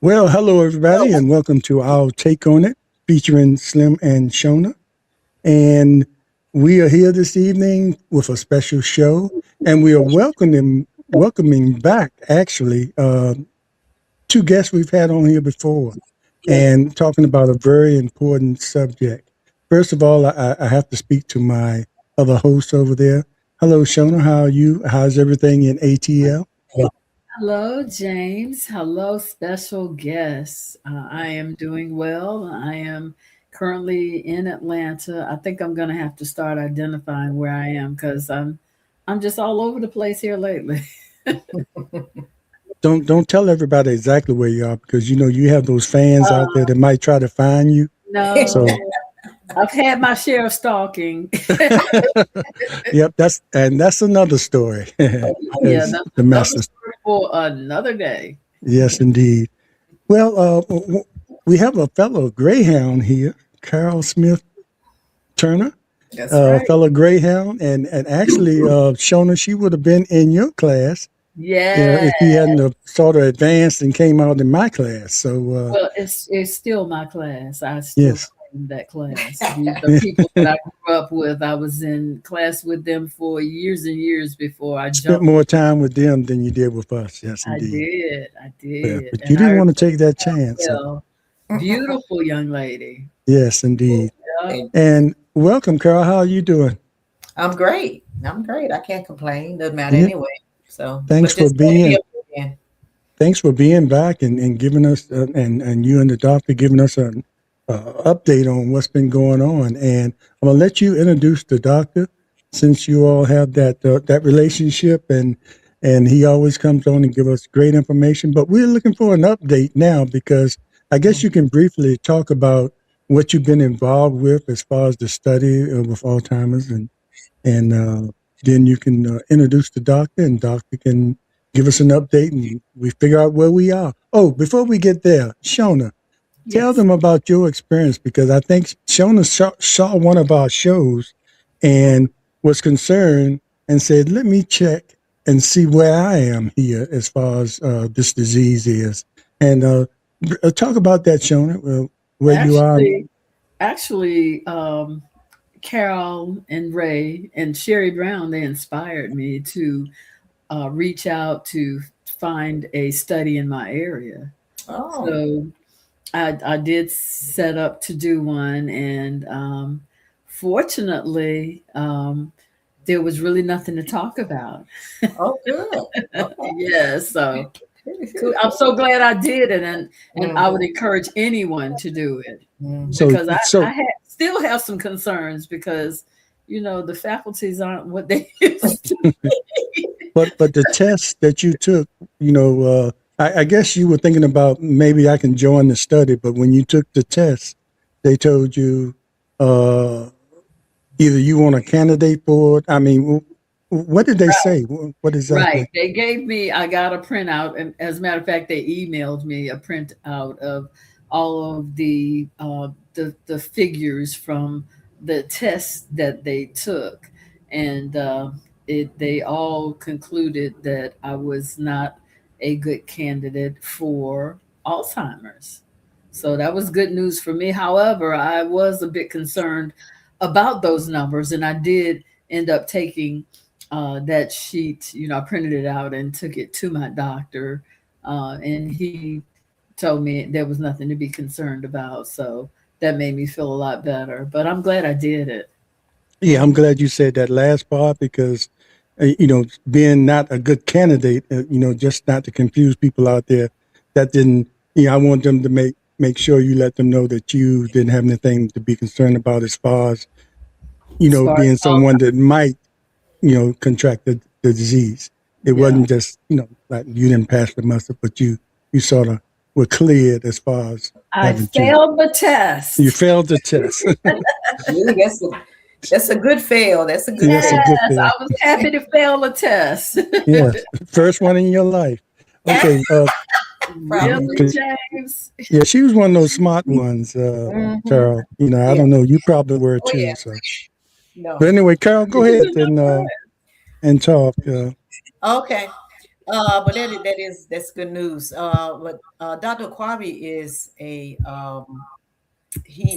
Well, hello everybody, and welcome to our take on it, featuring Slim and Shona. And we are here this evening with a special show, and we are welcoming back actually two guests we've had on here before, and talking about a very important subject. First of all, I have to speak to my other host over there. Hello, Shona. How are you? How's everything in ATL? Hello, James. Hello, special guests. I am doing well. I am currently in Atlanta. I think I'm going to have to start identifying where I am because I'm just all over the place here lately. Don't tell everybody exactly where you are because you have those fans out there Uh, that might try to find you. So, no, I've had my share of stalking. yep, that's another story. Yeah, As that's the another master, story for another day. yes, indeed. Well, we have a fellow Greyhound here, Carol Smith Turner, That's right. fellow Greyhound, and actually, Shona, she would have been in your class, Yeah. if you hadn't have sort of advanced and came out in my class. So, Well, it's still my class. I still yes. claim that class. These are people that I grew up with. I was in class with them for years and years before I Spent jumped. more time with them than you did with us. Yes, I indeed. did. I Yeah, did. but you And I didn't remember want to take that chance. So, well, beautiful young lady. yes, indeed. Yeah. And And welcome, Carol. How are you doing? I'm great. I'm great. I can't complain. Doesn't matter Yeah, anyway. So, thanks but for just glad to be being up again. thanks for being back and giving us and you and the doctor giving us an update on what's been going on. And I'm gonna let you introduce the doctor since you all have that relationship and he always comes on and give us great information. But we're looking for an update now because I guess you can briefly talk about what you've been involved with as far as the study with Alzheimer's and then you can introduce the doctor, and doctor can give us an update, and we figure out where we are. Oh, before we get there, Shona, tell Yes. them about your experience because I think Shona saw one of our shows and was concerned and said, "Let me check and see where I am here as far as this disease is." And talk about that, Shona, where you are. Actually, actually, Carol and Ray and Sherry Brown, they inspired me to reach out to find a study in my area. Oh, So I did set up to do one, and fortunately, there was really nothing to talk about. oh, good. Okay. Yeah, so Good. I'm so glad I did it, and I would Mm-hmm. encourage anyone to do it Mm-hmm. So, because so, still have some concerns because the faculties aren't what they used to be. but the test that you took, I guess you were thinking about maybe I can join the study, but when you took the test, they told you uh, either you want a candidate for it. I mean, what did they say? What Right. exactly? They gave me, I got a printout, and as a matter of fact, they emailed me a printout of all of the figures from the tests that they took, and they all concluded that I was not a good candidate for Alzheimer's. So that was good news for me. However, I was a bit concerned about those numbers, and I did end up taking that sheet. I printed it out and took it to my doctor, and he told me there was nothing to be concerned about. So that made me feel a lot better. But I'm glad I did it. Yeah, I'm glad you said that last part because, being not a good candidate, just not to confuse people out there, that didn't, I want them to make sure you let them know that you didn't have anything to be concerned about as far as, As far as being all, someone that might, contract the disease. It yeah, wasn't just, like you didn't pass the muster, but you sort of were cleared as far as I having to. failed the You test. failed the test. Gee, that's a good fail. That's a good Yes, a fail. good Yes, I fail. was happy to fail the test. Yes, first one in your life. Okay, Probably. Really, 'cause, James? yeah, she was one of those smart ones, Mm-hmm. Carol. I Yeah. don't know, you probably were Oh too. yeah. So, but No. anyway, Carol, go She was ahead in my class. and talk. Okay. But that's good news. But Dr. Okhravi is he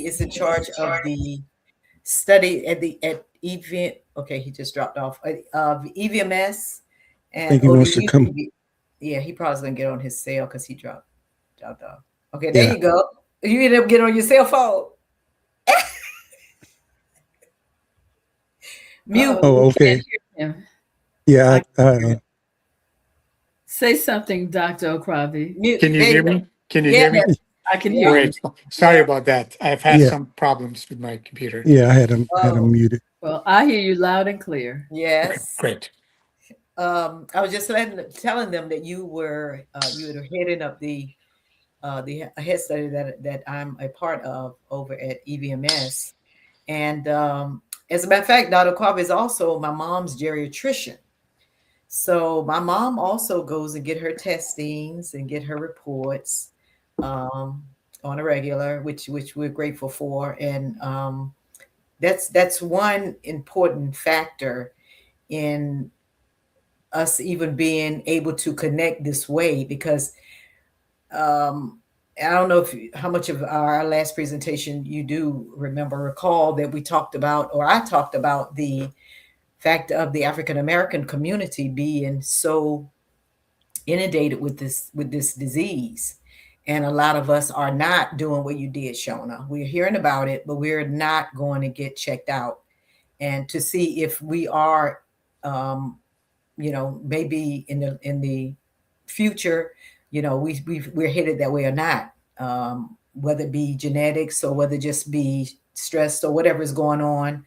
is in charge of the study at event. Okay, he just dropped off. EVMS I and think he wants to come. ODU. Yeah, he probably gonna get on his cell because he dropped off. Okay, there Yeah. you go. You ended up getting on your cell phone. Mute. Uh-oh, Oh, we okay. can't hear him. Yeah. Say something, Dr. Okravi. Mute. Can you There you hear go. me? Can you Yeah, hear me? I can hear yeah, you. Great. Sorry yeah. about that. I've had Yeah. some problems with my computer. Yeah. I had him Oh, muted. Well, I hear you loud and clear. Okay, yes. great. I was just telling them that you were heading up the head study that I'm a part of over at EVMS, and as a matter of fact, Dr. Quab is also my mom's geriatrician. So my mom also goes and get her testings and get her reports um, on a regular, which we're grateful for, and that's one important factor in us even being able to connect this way because I don't know how much of our last presentation you do recall that we talked about, or I talked about the fact of the African American community being so inundated with this disease. And a lot of us are not doing what you did, Shona. We're hearing about it, but we're not going to get checked out and to see if we are um, maybe in the future, we're headed that way or not, whether it be genetics or whether it just be stress or whatever is going on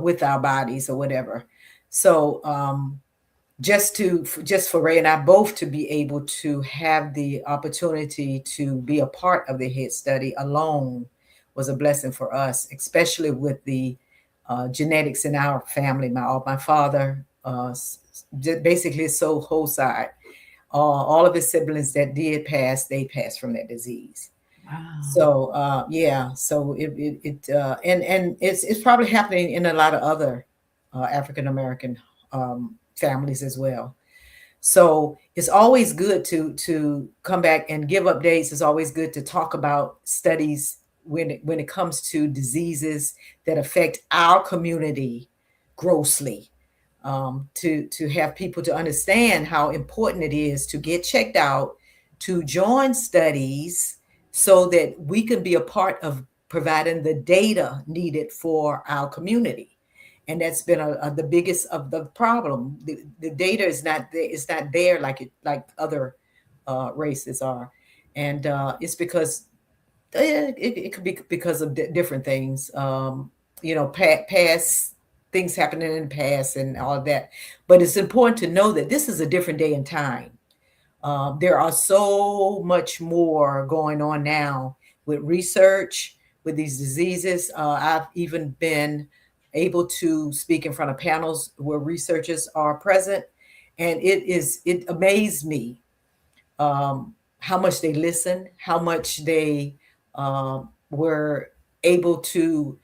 with our bodies or whatever. So just for Ray and I both to be able to have the opportunity to be a part of the head study alone was a blessing for us, especially with the genetics in our family. My father basically his whole side, all of his siblings that did pass, they passed from that disease. Wow. So yeah, so and it's probably happening in a lot of other African American families as well. So it's always good to come back and give updates. It's always good to talk about studies when it comes to diseases that affect our community grossly. To have people to understand how important it is to get checked out, to join studies, so that we can be a part of providing the data needed for our community. And that's been the biggest of the problem. The data is not there. It's not there like other races are, and it's because it could be because of different things. Past things happening in the past and all of that. But it's important to know that this is a different day and time. There are so much more going on now with research with these diseases. I've even been able to speak in front of panels where researchers are present, and it amazed me how much they listened, how much they were able to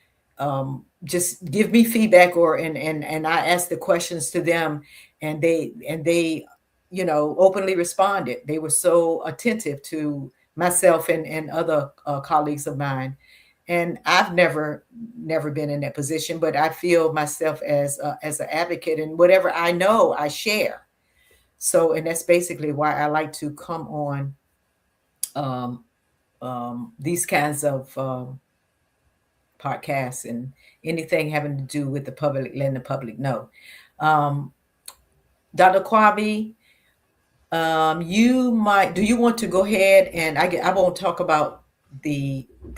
just give me feedback, and I asked the questions to them, and they openly responded. They were so attentive to myself and other colleagues of mine. And I've never been in that position, but I feel myself as an advocate, and whatever I know, I share. So, and that's basically why I like to come on um, these kinds of podcasts and anything having to do with the public, letting the public know. Um, Dr. Kwabi, do you want to go ahead and I won't talk about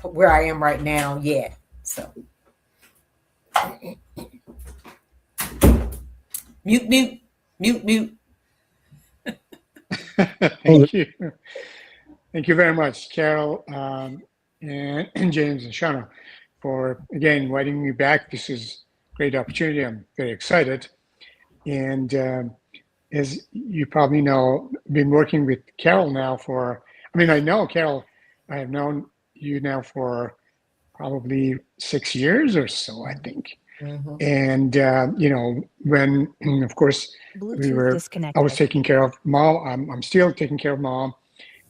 where I am right now yet. So mute. Thank you. Thank you very much, Carol, and James and Shauna, for again inviting me back. This is a great opportunity. I'm very excited. And as you probably know, I've been working with Carol now I know Carol, I have known you now for probably 6 years or so, I think. Mhm. And when of course I was taking care of mom. I'm still taking care of mom,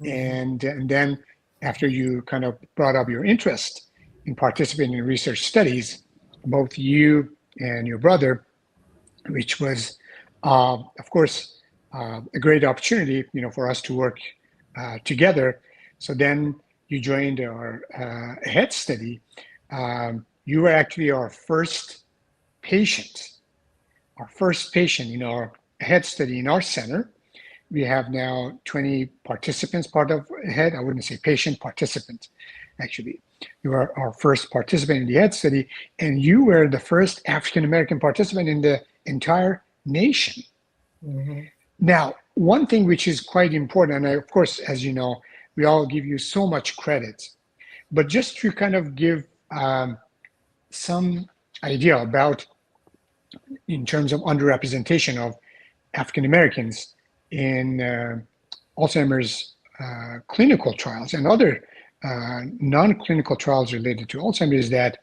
Mhm. and then after you kind of brought up your interest in participating in research studies, both you and your brother, which was, of course, a great opportunity, for us to work together. So then you joined our head study. You were actually patient, our first patient in our head study in our center. We have now 20 participants part of head. I wouldn't say patient, participant, actually. You are our first participant in the head study, and you were the first African American participant in the entire nation. Mhm. Now, one thing which is quite important, and of course, as you know, we all give you so much credit, but just to kind of give some idea about in terms of underrepresentation of African Americans in Alzheimer's clinical trials and other non-clinical trials related to Alzheimer's, is that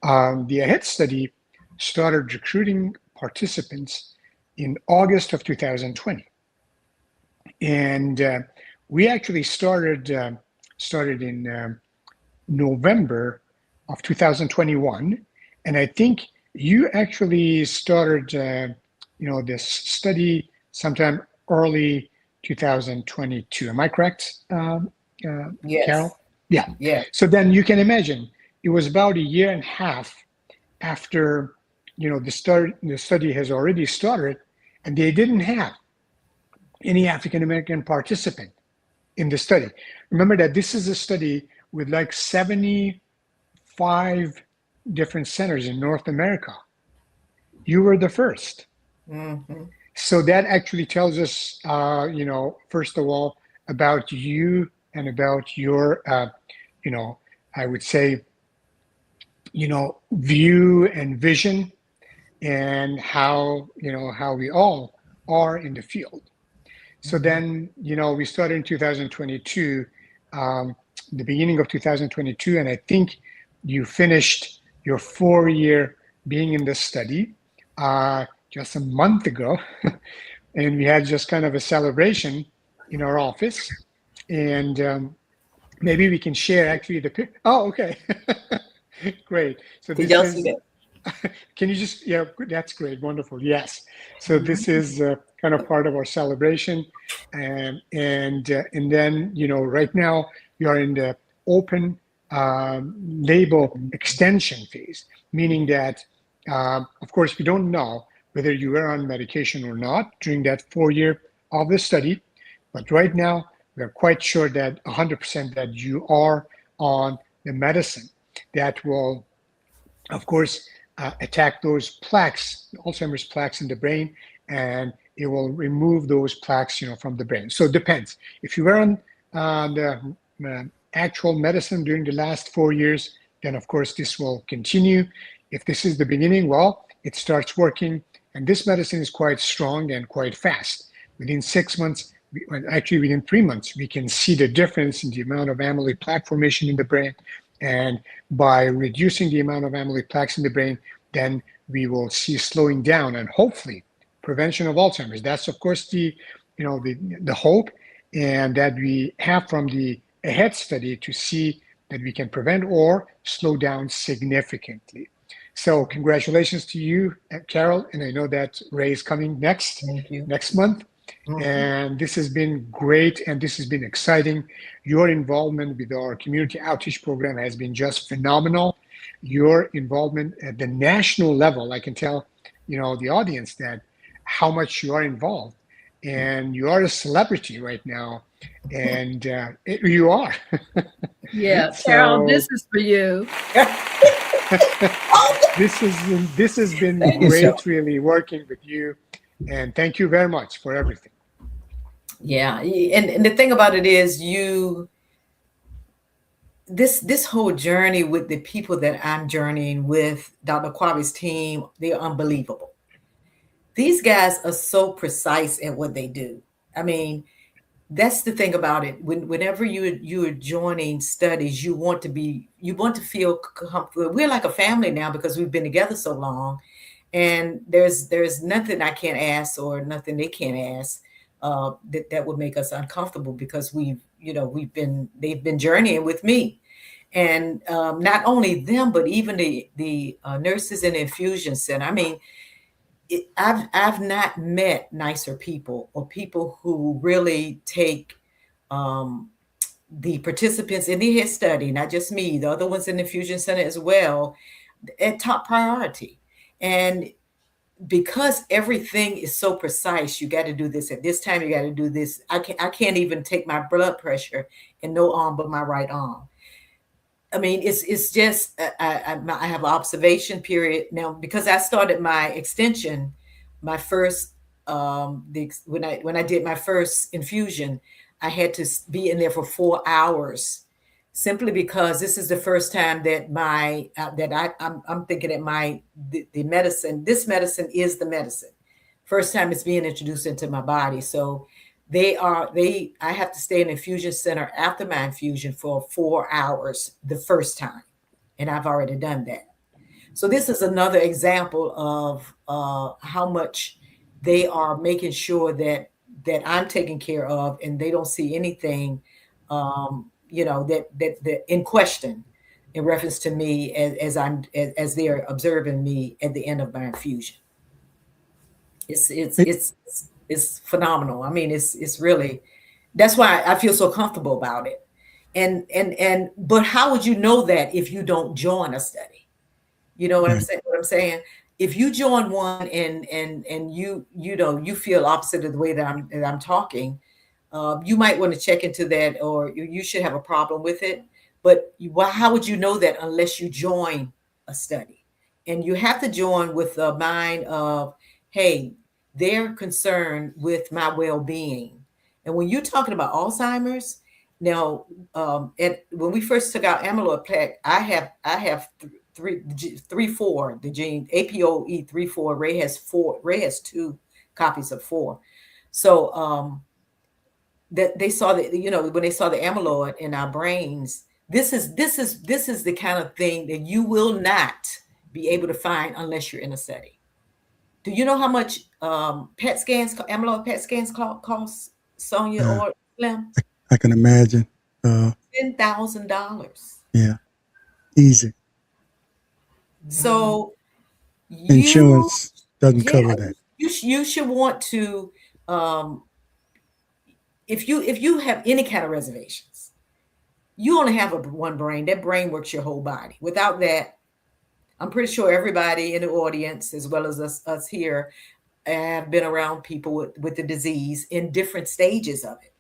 the AHEAD study started recruiting participants in August of 2020, and we actually started in November of 2021, and I think you actually started this study sometime early 2022. Am I correct, Yes. Carol? Yeah. Yes. So then you can imagine it was about a year and a half after the study has already started, and they didn't have any African American participant in the study. Remember that this is a study with like 75 different centers in North America. You were the first. Mhm. So that actually tells us, first of all, about you and about your, I would say, view and vision, and how we all are in the field. So then, we started in 2022, the beginning of 2022, and I think you finished your 4 year being in the study just a month ago. And we had just kind of a celebration in our office. And maybe we can share actually the pic. Oh, okay. Great. So Did this y'all see is, that? can you just, yeah, that's great. Wonderful. Yes. So this Mhm. is kind of part of our celebration. And then, right now we are in the open label extension phase, meaning that, of course, we don't know whether you were on medication or not during that 4 year of the study. But right now, we're quite sure that 100% that you are on the medicine that will, of course, attack those plaques, Alzheimer's plaques in the brain, and it will remove those plaques, from the brain. So it depends. If you were on the actual medicine during the last 4 years, then of course this will continue. If this is the beginning, well, it starts working, and this medicine is quite strong and quite fast. Within 6 months, actually within 3 months, we can see the difference in the amount of amyloid plaque formation in the brain. And by reducing the amount of amyloid plaques in the brain, then we will see slowing down and hopefully prevention of Alzheimer's. That's of course the hope, and that we have from the AHEAD study to see that we can prevent or slow down significantly. So congratulations to you, Carol, and I know that Ray is coming next Thank you. month. Mhm. And this has been great, and this has been exciting. Your involvement with our community outreach program has been just phenomenal. Your involvement at the national level, I can tell, the audience that how much you are involved, and you are a celebrity right now, and you are. Yeah, Carol, this So is for you. this has been Thank you, Cheryl. great, really working with you, and thank you very much for everything. Yeah, and the thing about it is this whole journey with the people that I'm journeying with, Dr. Okhravi's team, they're unbelievable. These guys are so precise at what they do. I mean, that's the thing about it. Whenever you are joining studies, you want to feel comfortable. We're like a family now because we've been together so long, and there's nothing I can't ask or nothing they can't ask that would make us uncomfortable because they've been journeying with me, and not only them but even the nurses in the infusion center. I mean, I've not met nicer people or people who really take um, the participants in the HIT study, not just me, the other ones in the infusion center as well, at top priority. And because everything is so precise, you got to do this at this time, you got to do this. I can't even take my blood pressure in no arm but my right arm. I mean, it's just I have an observation period now because I started my extension, my first when I did my first infusion, I had to be in there for 4 hours, simply because this is the first time that I'm thinking that the medicine, this medicine is the medicine. First time it's being introduced into my body, so I have to stay in the infusion center after my infusion for 4 hours the first time, and I've already done that. So this is another example of how much they are making sure that I'm taken care of, and they don't see anything, that in question in reference to me as they're observing me at the end of my infusion. It's phenomenal. I mean, it's really, that's why I feel so comfortable about it. But how would you know that if you don't join a study? You know what I'm saying? What I'm saying? If you join one and you feel opposite of the way that I'm talking, you might want to check into that, or you should have a problem with it. But how would you know that unless you join a study? And you have to join with the mind of, hey, they're concerned with my well-being. And when you're talking about Alzheimer's, now, when we first took out amyloid plaque, I have 34, the gene APOE34. Ray has 4. Ray has 2 copies of 4. So that they saw that, when they saw the amyloid in our brains, this is the kind of thing that you will not be able to find unless you're in a study. Do you know how much amyloid PET scans cost, Sonia or Slim? I can imagine. $10,000. Yeah, easy. So insurance doesn't cover that. You should want to, if you have any kind of reservations, you only have one brain. That brain works your whole body. Without that, I'm pretty sure everybody in the audience, as well as us here, have been around people with the disease in different stages of it.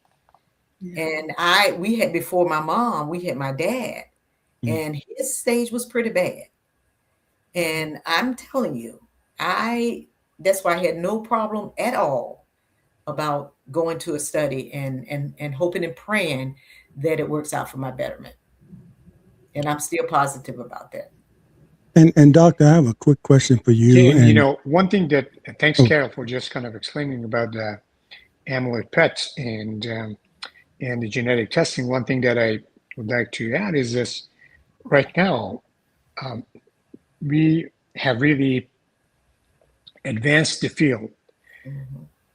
Yeah. And we had, before my mom, we had my dad, and his stage was pretty bad. And I'm telling you, that's why I had no problem at all about going to a study and hoping and praying that it works out for my betterment. And I'm still positive about that. And Doctor, I have a quick question for you. And one thing that, thanks, Carol, for just kind of explaining about the amyloid PETs and the genetic testing. One thing that I would like to add is this: right now, we have really advanced the field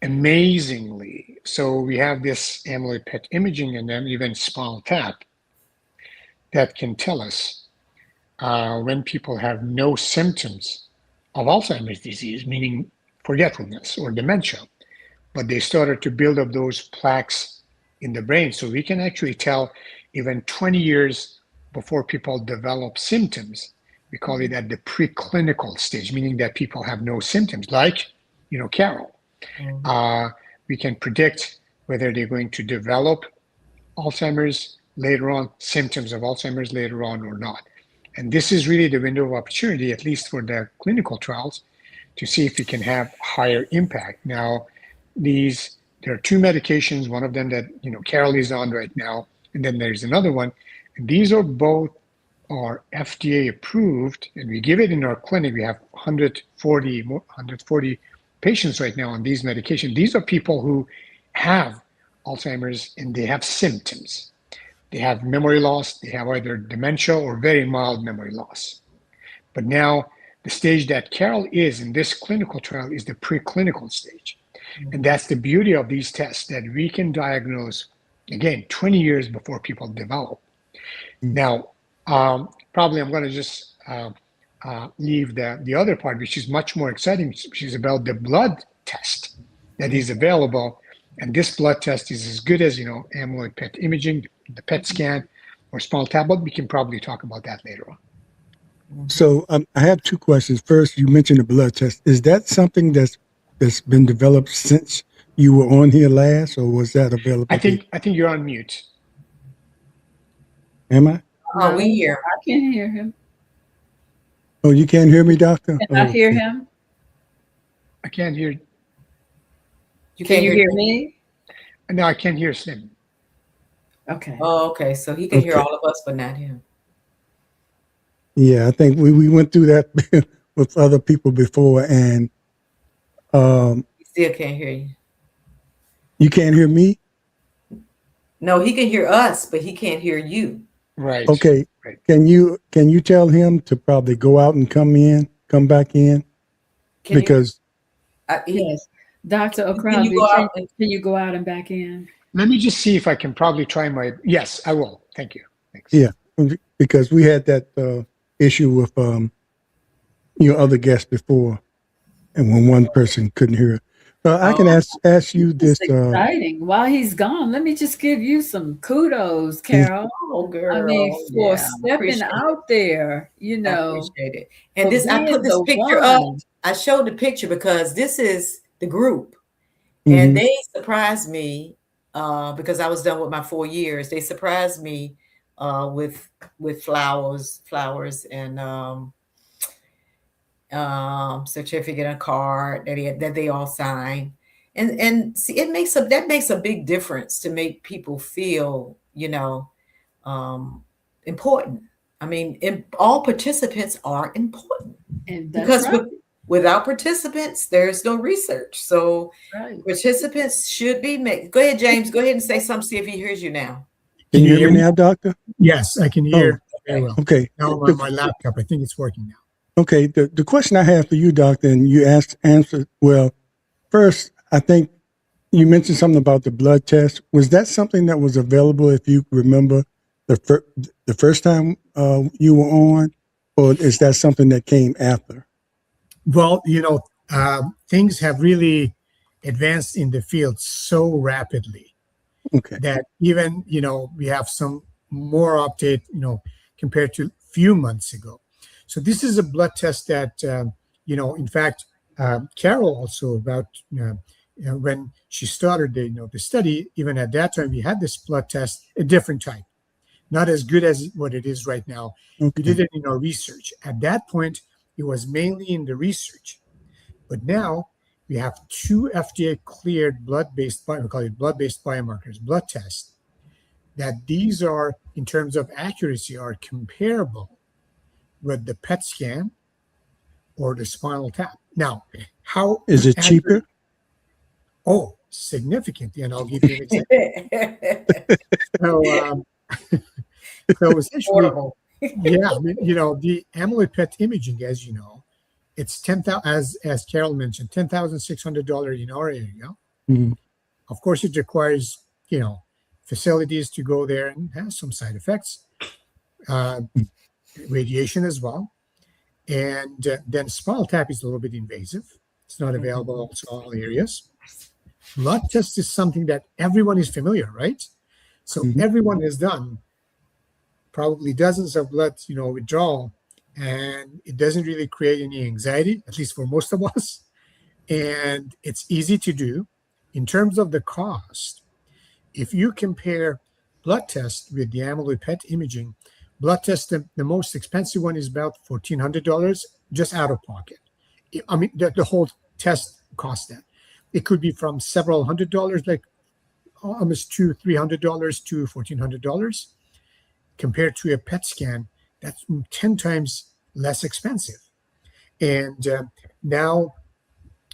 amazingly. So we have this amyloid PET imaging and then even spinal tap that can tell us when people have no symptoms of Alzheimer's disease, meaning forgetfulness or dementia, but they started to build up those plaques in the brain. So we can actually tell even 20 years before people develop symptoms. We call it at the preclinical stage, meaning that people have no symptoms, like, Carol. We can predict whether they're going to develop Alzheimer's later on, symptoms of Alzheimer's later on or not. And this is really the window of opportunity, at least for the clinical trials, to see if we can have higher impact. Now, there are 2 medications, one of them that, Carol is on right now, and then there's another one. And these are both are FDA approved, and we give it in our clinic. We have 140 patients right now on these medications. These are people who have Alzheimer's and they have symptoms. They have memory loss, they have either dementia or very mild memory loss. But now the stage that Carol is in this clinical trial is the preclinical stage. And that's the beauty of these tests, that we can diagnose, again, 20 years before people develop. Now, probably I'm going to just leave the other part, which is much more exciting, which is about the blood test that is available. And this blood test is as good as, amyloid PET imaging, the PET scan, or small tablet. We can probably talk about that later on. So I have two questions. First, you mentioned the blood test. Is that something that's been developed since you were on here last, or was that available? I think you're on mute. Am I? Oh, we hear. I can hear him. Oh, you can't hear me, doctor? Can I hear him? I can't hear. Can you hear me? No, I can't hear Slim. Okay. Oh, okay. So he can hear all of us, but not him. Yeah, I think we went through that with other people before, and He still can't hear you. you can't hear me? No, he can hear us, but he can't hear you. Right. Okay. Right. Can you tell him to probably go out and come back in? Because Yes. Dr. Okhravi, can you go out and back in? Let me just see if I can probably try my. Yes, I will. Thank you. Thanks. Yeah, because we had that issue with other guests before, and when one person couldn't hear it. I can ask you this. Exciting. While he's gone, let me just give you some kudos, Carol. Oh, girl. I mean, for stepping out there, I appreciate it. And for I put this being the picture one. up. I showed the picture because this is the group. Mhm. And they surprised me because I was done with my 4 years. They surprised me with flowers and certificate and card that they all sign. And see, that makes a big difference to make people feel, important. I mean, all participants are important. And that's Because right. without participants, there's no research. So Right. participants should be made. Go ahead, James. Go ahead and say something, see if he hears you now. Can you hear me now, doctor? Yes, I can hear very well. Okay. Now on my laptop, I think it's working now. Okay. The question I have for you, doctor, and you answered well. First, I think you mentioned something about the blood test. Was that something that was available, if you remember, the first time you were on, or is that something that came after? Well, things have really advanced in the field so rapidly that even, we have some more update, compared to a few months ago. So this is a blood test that, in fact, Carol also about, when she started the study, even at that time, we had this blood test, a different type, not as good as what it is right now. We did it in our research. At that point, it was mainly in the research. But now we have 2 FDA-cleared blood-based biomarkers, blood tests, that these are, in terms of accuracy, are comparable with the PET scan or the spinal tap. Now, how is it cheaper? Oh, significantly, and I'll give you an example. So essentially, yeah, I mean, the amyloid PET imaging, as you know, it's as Carol mentioned, $10,600 in our area. Mm-hmm. Of course, it requires facilities to go there and has some side effects, radiation as well, and then spinal tap is a little bit invasive. It's not available also in all areas. Blood test is something that everyone is familiar, right? So everyone has done probably dozens of blood, withdrawal, and it doesn't really create any anxiety, at least for most of us. And it's easy to do. In terms of the cost, if you compare blood tests with the amyloid PET imaging, blood test, the most expensive one is about $1,400 just out of pocket. I mean, the whole test costs that. It could be from several $100s, like almost $200-300 to $1,400, compared to a PET scan that's 10 times less expensive. And now,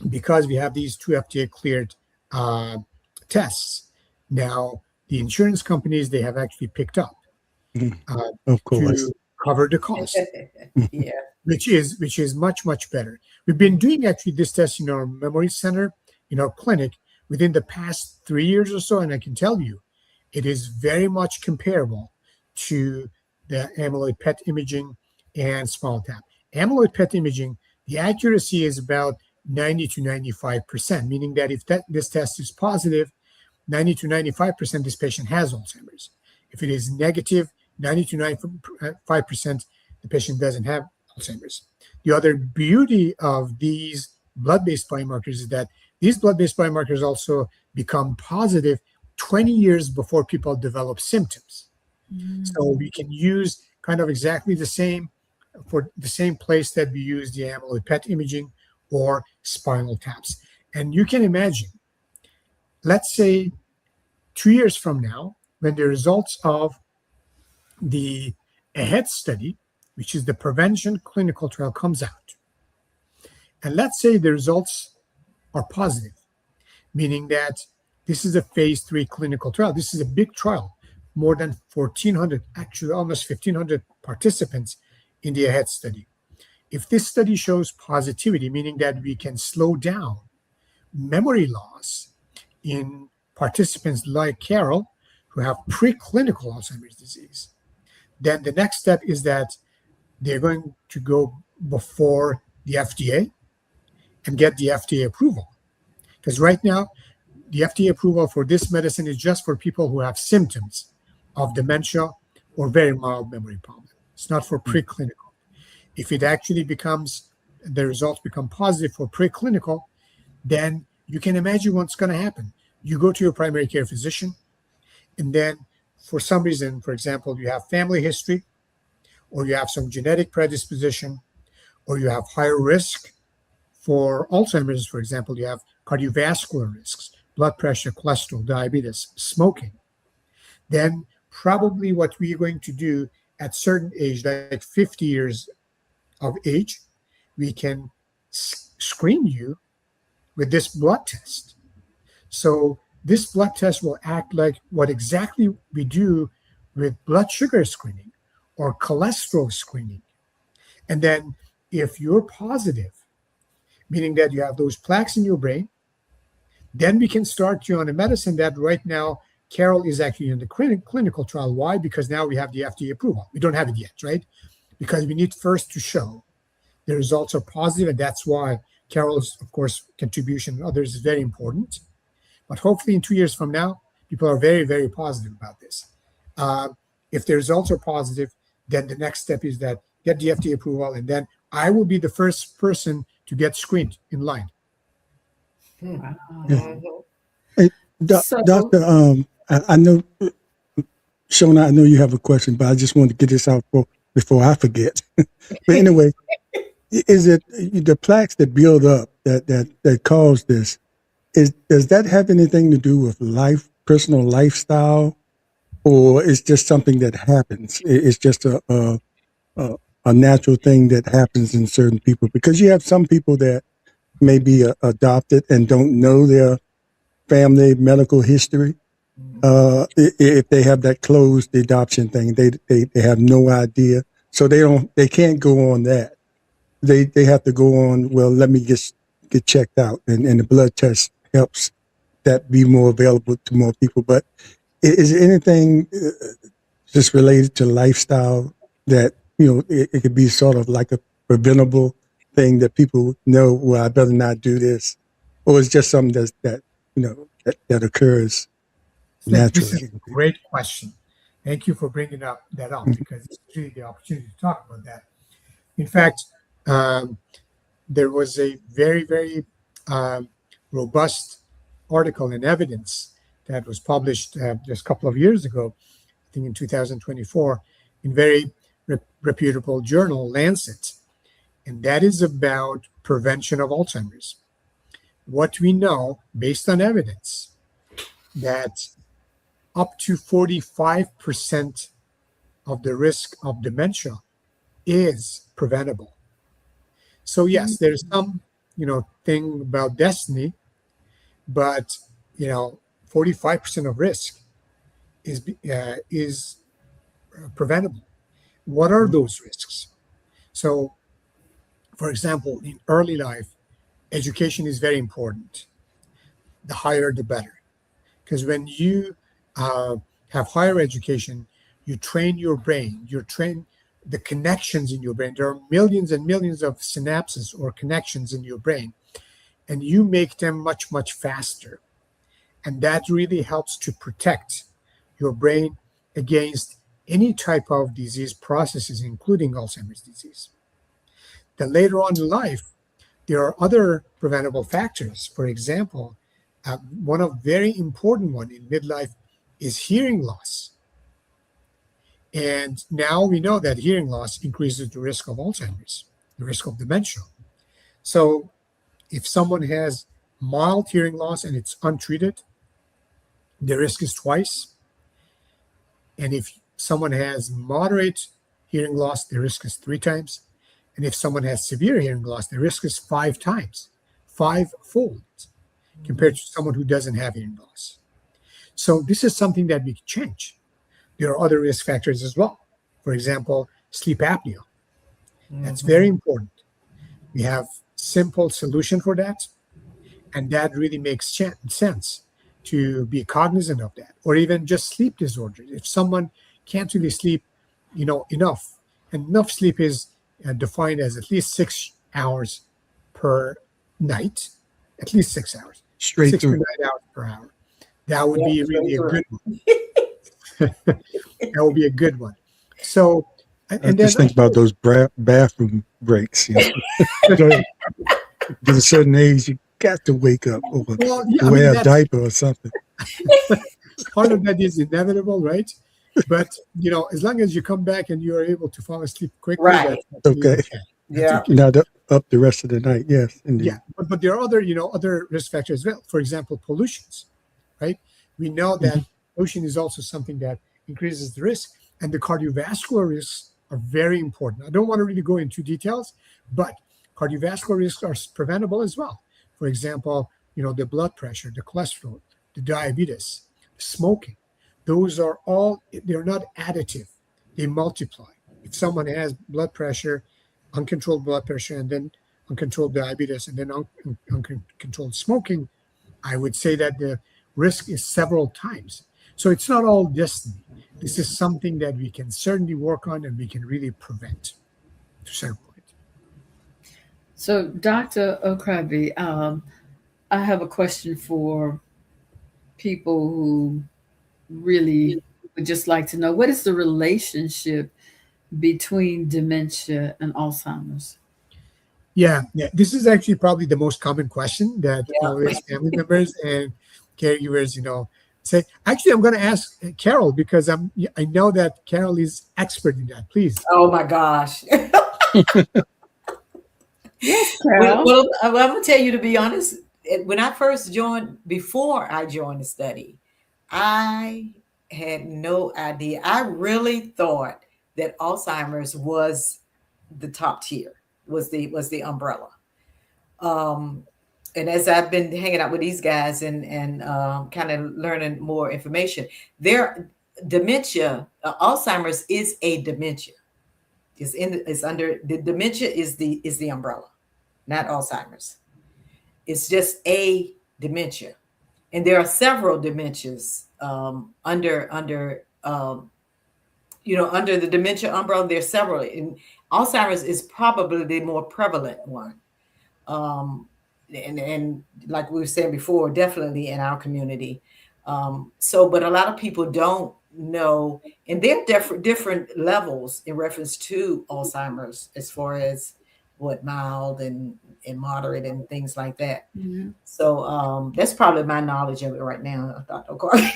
because we have these 2 FDA-cleared tests, Now, the insurance companies, they have actually picked up Mhm. uh, Of course. to cover the cost, Yeah. which is much better. We've been doing actually this test in our memory center, in our clinic, within the past 3 years or so, and I can tell you, it is very much comparable to the amyloid PET imaging and spinal tap. Amyloid PET imaging, the accuracy is about 90 to 95%, meaning that if this test is positive, 90 to 95% this patient has Alzheimer's. If it is negative, 90 to 95%, the patient doesn't have Alzheimer's. The other beauty of these blood-based biomarkers is that these blood-based biomarkers also become positive 20 years before people develop symptoms. So we can use kind of exactly the same for the same place that we use the amyloid PET imaging or spinal taps. And you can imagine, let's say 2 years from now, when the results of the AHEAD study, which is the prevention clinical trial, comes out, and let's say the results are positive, meaning that this is a phase 3 clinical trial. This is a big trial, more than 1,400, actually almost 1,500 participants in the AHEAD study. If this study shows positivity, meaning that we can slow down memory loss in participants like Carol, who have preclinical Alzheimer's disease, then the next step is that they're going to go before the FDA and get the FDA approval. Because right now, the FDA approval for this medicine is just for people who have symptoms of dementia or very mild memory problem. It's not for preclinical. If it actually becomes, the results become positive for preclinical, then you can imagine what's going to happen. You go to your primary care physician, and then for some reason, for example, you have family history, or you have some genetic predisposition, or you have higher risk for Alzheimer's, for example, you have cardiovascular risks, blood pressure, cholesterol, diabetes, smoking. Then probably what we're going to do at certain age, like 50 years of age, we can screen you with this blood test. So this blood test will act like what exactly we do with blood sugar screening or cholesterol screening. And then if you're positive, meaning that you have those plaques in your brain, then we can start you on a medicine that right now, Carol is actually in the clinical trial. Why? Because now we have the FDA approval. We don't have it yet, right? Because we need first to show the results are positive, and that's why Carol's, of course, contribution and others is very important. But hopefully in 2 years from now, people are very, very positive about this. If the results are positive, then the next step is that get the FDA approval, and then I will be the first person to get screened in line. Wow. Hey, So, Doctor, I know, Shona, I know you have a question, but I just wanted to get this out before I forget. But anyway, is it the plaques that build up that cause this? Does that have anything to do with personal lifestyle, or it's just something that happens? It's just a natural thing that happens in certain people, because you have some people that may be adopted and don't know their family medical history. If they have that closed adoption thing, they have no idea, so they can't go on that. They have to go on, well, let me get checked out, and the blood test helps that be more available to more people. But is there anything just related to lifestyle that, it could be sort of like a preventable thing that people know, well, I better not do this, or it's just something that occurs This is naturally? a great question. Thank you for bringing that up, because it's really the opportunity to talk about that. In fact, there was a very, very robust article in Evidence that was published just a couple of years ago, I think in 2024, in very reputable journal, Lancet. And that is about prevention of Alzheimer's. What we know, based on evidence, that up to 45% of the risk of dementia is preventable. So yes, there's some, thing about destiny, but 45% 45% of risk is preventable. What are those risks? So, for example, in early life, education is very important. The higher, the better. Because when you have higher education, you train your brain, you train the connections in your brain. There are millions and millions of synapses or connections in your brain, and you make them much, much faster. And that really helps to protect your brain against any type of disease processes, including Alzheimer's disease. Then later on in life, there are other preventable factors. For example, one of very important one in midlife is hearing loss. And now we know that hearing loss increases the risk of Alzheimer's, the risk of dementia. So if someone has mild hearing loss and it's untreated, the risk is twice. And if someone has moderate hearing loss, the risk is 3 times. And if someone has severe hearing loss, the risk is 5 times, 5-fold compared to someone who doesn't have hearing loss. So this is something that we can change. There are other risk factors as well. For example, sleep apnea. That's very important. We have simple solution for that, and that really makes sense to be cognizant of that. Or even just sleep disorders. If someone can't really sleep, enough, and enough sleep is defined as at least 6 hours per night, at least 6 hours, Straight 6 to through. 9 hours per hour. That would be really a good one. That would be a good one. So, I just think about those bathroom breaks. Get a certain age, you got to wake up or wear a diaper or something. Part of that is inevitable, right? But as long as you come back and you are able to fall asleep quickly, Right. that's Okay. Yeah. Not up the rest of the night. Yes, indeed. Yeah, but there are other risk factors as well. For example, pollutions, right? We know that pollution is also something that increases the risk, and the cardiovascular risks are very important. I don't want to really go into details, but cardiovascular risks are preventable as well. For example, the blood pressure, the cholesterol, the diabetes, smoking. Those are all, they're not additive. They multiply. If someone has blood pressure, uncontrolled blood pressure, and then uncontrolled diabetes, and then uncontrolled smoking, I would say that the risk is several times. So it's not all destiny. This is something that we can certainly work on and we can really prevent to a certain point. So, Dr. Okhravi, I have a question for people who really would just like to know, what is the relationship between dementia and Alzheimer's? Yeah. This is actually probably the most common question that always family members and caregivers, say. Actually, I'm going to ask Carol because I know that Carol is expert in that. Please. Oh my gosh. Yes, Carol. Well, I'm going to tell you, to be honest, when I first before I joined the study, I had no idea. I really thought that Alzheimer's was the top tier, was the umbrella. And as I've been hanging out with these guys and kind of learning more information, dementia, Alzheimer's is a dementia. Is under the dementia is the umbrella, not Alzheimer's. It's just a dementia, and there are several dementias under the dementia umbrella. There's several, and Alzheimer's is probably the more prevalent one. And like we were saying before, definitely in our community. But a lot of people don't know, and there are different levels in reference to Alzheimer's as far as what mild and moderate and things like that. Mm-hmm. So that's probably my knowledge of it right now, Dr. Okhravi.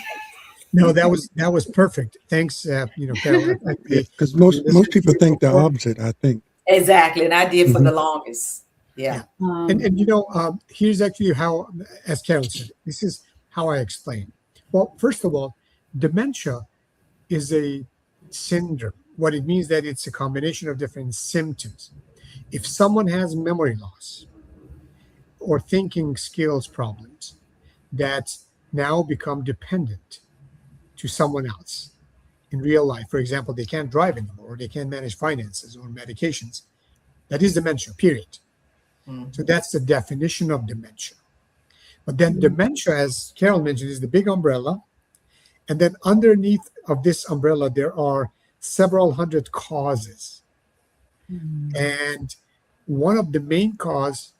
No, that was perfect. Thanks, Carol. Because most people think the opposite, I think. Exactly, and I did for the longest. Yeah. And here's actually how, as Carol said, this is how I explain. Well, first of all, dementia is a syndrome. What it means that it's a combination of different symptoms. If someone has memory loss or thinking skills problems, that now become dependent to someone else in real life. For example, they can't drive anymore, or they can't manage finances or medications. That is dementia, period. So that's the definition of dementia. But then dementia, as Carol mentioned, is the big umbrella. And then underneath of this umbrella, there are several hundred causes. And one of the main cause,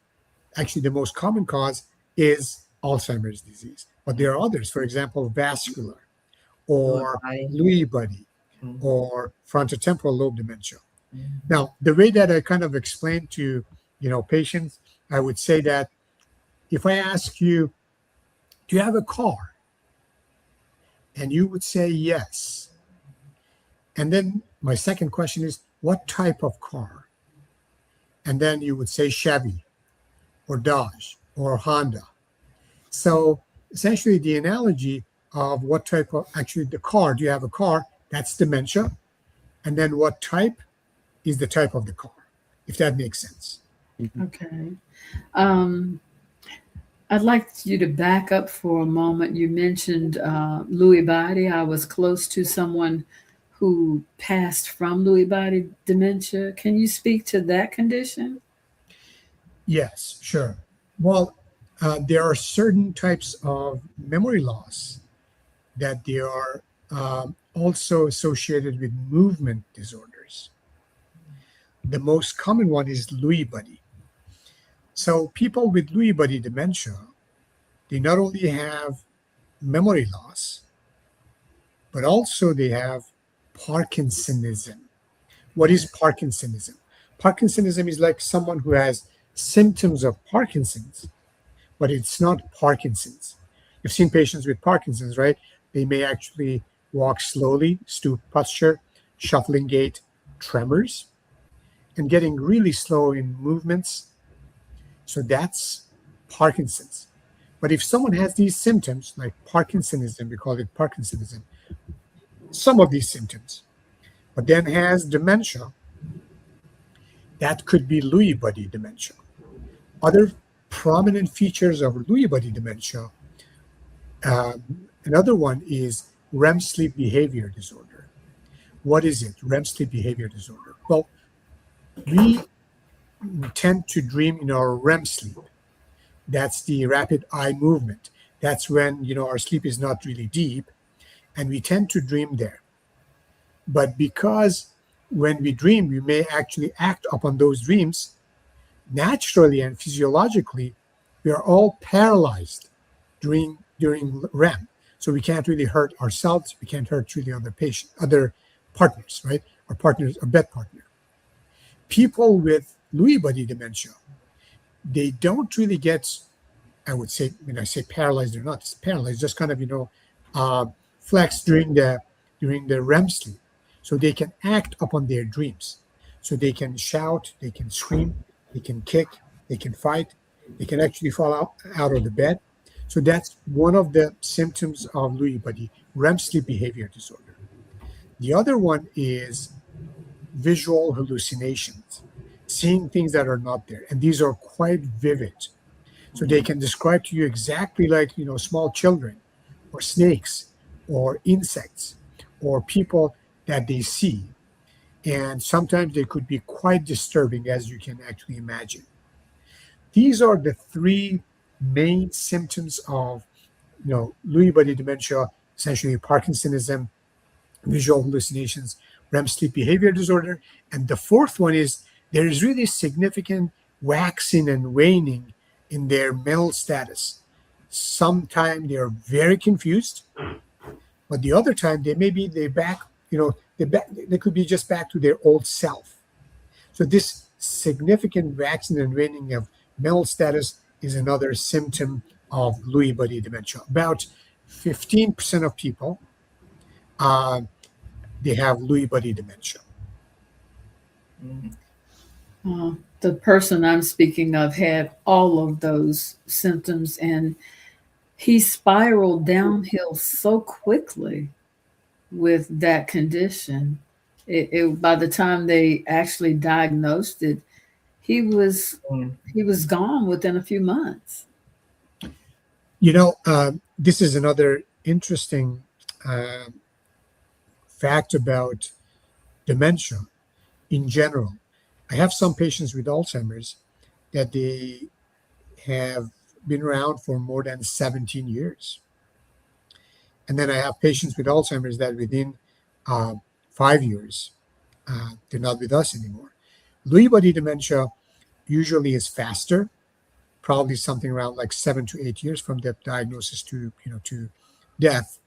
actually the most common cause, is Alzheimer's disease. But there are others, for example, vascular or Lewy body or frontotemporal lobe dementia. Now, the way that I kind of explain to patients, I would say that if I ask you, do you have a car? And you would say yes. And then my second question is, what type of car? And then you would say Chevy or Dodge or Honda. So essentially the analogy of what type of, actually the car, do you have a car? That's dementia. And then what type is the type of the car, if that makes sense. Okay. I'd like you to back up for a moment. You mentioned Lewy body. I was close to someone who passed from Lewy body dementia. Can you speak to that condition? Yes, sure. Well, there are certain types of memory loss that they are also associated with movement disorders. The most common one is Lewy body. So people with Lewy body dementia, they not only have memory loss, but also they have Parkinsonism. What is Parkinsonism? Parkinsonism is like someone who has symptoms of Parkinson's, but it's not Parkinson's. You've seen patients with Parkinson's, right? They may actually walk slowly, stoop posture, shuffling gait, tremors, and getting really slow in movements. So that's Parkinson's. But if someone has these symptoms, like Parkinsonism, we call it Parkinsonism, some of these symptoms, but then has dementia, that could be Lewy body dementia. Other prominent features of Lewy body dementia, another one is REM sleep behavior disorder. What is it, REM sleep behavior disorder? Well, we tend to dream in our REM sleep. That's the rapid eye movement. That's when our sleep is not really deep, and we tend to dream there. But because when we dream, we may actually act upon those dreams, naturally and physiologically, we are all paralyzed during REM. So we can't really hurt ourselves. We can't hurt really other partners, right? Our partners, a bed partner. People with Lewy body dementia, they don't really get, I would say, when I say paralyzed, they're not paralyzed, just kind of, flex during the REM sleep. So they can act upon their dreams. So they can shout, they can scream, they can kick, they can fight, they can actually fall out of the bed. So that's one of the symptoms of Lewy body, REM sleep behavior disorder. The other one is visual hallucinations, seeing things that are not there. And these are quite vivid. So they can describe to you exactly like, small children or snakes or insects or people that they see. And sometimes they could be quite disturbing, as you can actually imagine. These are the three main symptoms of, Lewy body dementia, essentially Parkinsonism, visual hallucinations, REM sleep behavior disorder. And the fourth one is there is really significant waxing and waning in their mental status. Sometimes they are very confused, but the other time they could be just back to their old self. So this significant waxing and waning of mental status is another symptom of Lewy body dementia. About 15% of people, they have Lewy body dementia. The person I'm speaking of had all of those symptoms, and he spiraled downhill so quickly with that condition. By the time they actually diagnosed it, he was gone within a few months. This is another interesting fact about dementia in general. I have some patients with Alzheimer's that they have been around for more than 17 years. And then I have patients with Alzheimer's that within 5 years, they're not with us anymore. Lewy body dementia usually is faster, probably something around like 7 to 8 years from the diagnosis to death.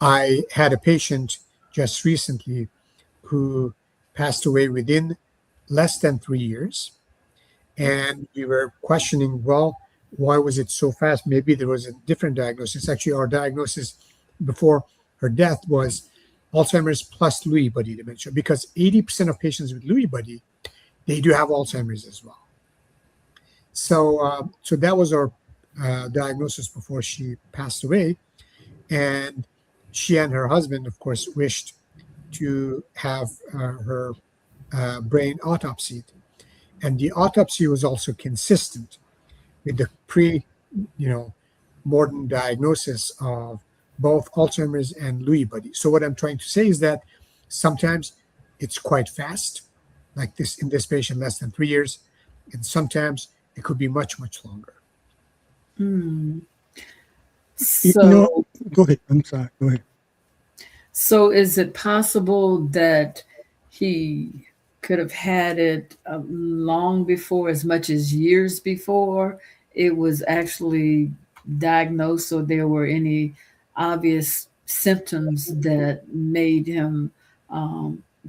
I had a patient just recently who passed away within less than 3 years. And we were questioning, well, why was it so fast? Maybe there was a different diagnosis. Actually, our diagnosis before her death was Alzheimer's plus Lewy body dementia, because 80% of patients with Lewy body, they do have Alzheimer's as well. So that was our diagnosis before she passed away. And she and her husband, of course, wished to have her brain autopsied. And the autopsy was also consistent with the modern diagnosis of both Alzheimer's and Lewy body. So what I'm trying to say is that sometimes it's quite fast, like this in this patient, less than 3 years, and sometimes it could be much, much longer. So, Go ahead. I'm sorry. Go ahead. so is it possible that he could have had it long before, as much as years before it was actually diagnosed, or there were any obvious symptoms that made him